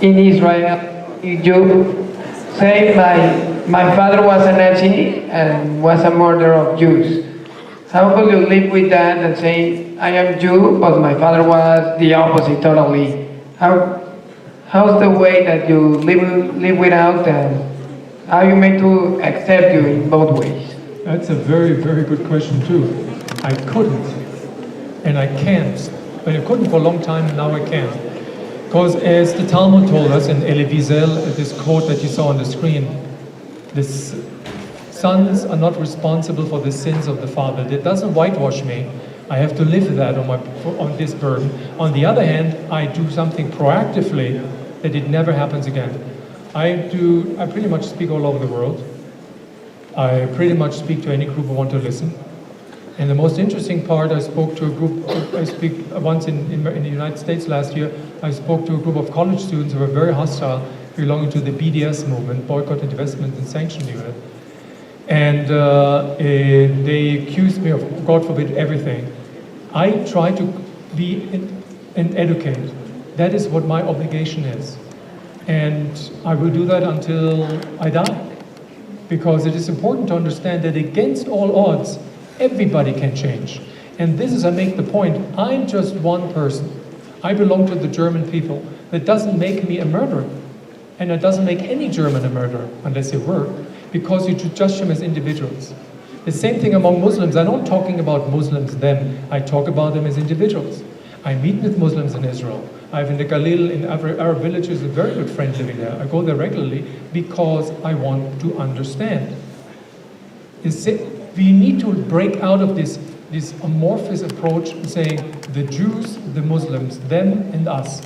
in Israel, you say my father was a Nazi and was a murderer of Jews. How could you live with that and say, I am Jew, but my father was the opposite totally? How's the way that you live without how you make to accept you in both ways? That's a very, very good question too. I couldn't, and I can't. But I couldn't for a long time, and now I can. Because as the Talmud told us in Eli Wiesel, this quote that you saw on the screen, the sons are not responsible for the sins of the father. That doesn't whitewash me. I have to live with that on this burden. On the other hand, I do something proactively that it never happens again. I pretty much speak all over the world. I pretty much speak to any group who want to listen. And the most interesting part, I spoke to a group, I speak once in the United States last year, I spoke to a group of college students who were very hostile, belonging to the BDS movement, Boycott, Divestment and Sanction Unit. And they accused me of, God forbid, everything. I try to be and educate. That is what my obligation is. And I will do that until I die. Because it is important to understand that against all odds, everybody can change. And this is, I make the point, I'm just one person. I belong to the German people. That doesn't make me a murderer. And it doesn't make any German a murderer, unless they were, because you should judge them as individuals. The same thing among Muslims. I'm not talking about Muslims, them. I talk about them as individuals. I meet with Muslims in Israel. I have in the Galil, in Arab villages, a very good friend living there. I go there regularly because I want to understand. We need to break out of this amorphous approach saying the Jews, the Muslims, them and us.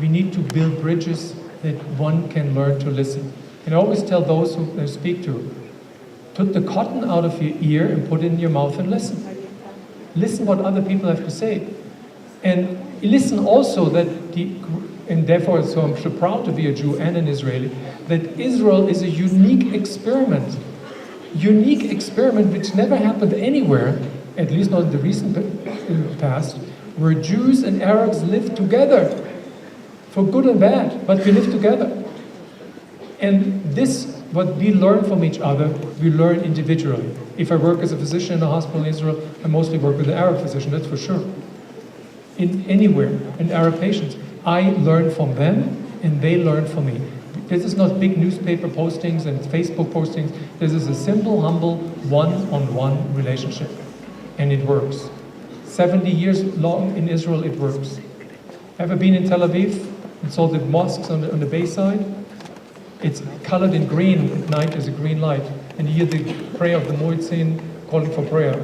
We need to build bridges that one can learn to listen. And I always tell those who I speak to, put the cotton out of your ear and put it in your mouth and listen. Listen what other people have to say. And listen also that, and therefore so I'm so proud to be a Jew and an Israeli, that Israel is a unique experiment. Unique experiment which never happened anywhere, at least not in the recent past, where Jews and Arabs live together, for good and bad, but we live together. And this, what we learn from each other, we learn individually. If I work as a physician in a hospital in Israel, I mostly work with an Arab physician, that's for sure. In anywhere, in Arab patients, I learn from them and they learn from me. This is not big newspaper postings and Facebook postings. This is a simple, humble, one-on-one relationship. And it works. 70 years long in Israel, it works. Ever been in Tel Aviv and saw the mosques on the bayside? It's colored in green at night, there's a green light. And you hear the prayer of the Muezzin calling for prayer.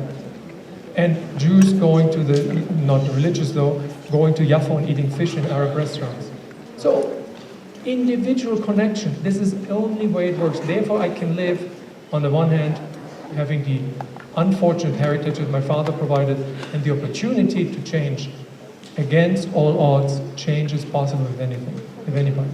And Jews going to the, not religious though, going to Jaffa and eating fish in Arab restaurants. So, individual connection, this is the only way it works. Therefore I can live, on the one hand, having the unfortunate heritage that my father provided and the opportunity to change. Against all odds, change is possible with anything, with anybody.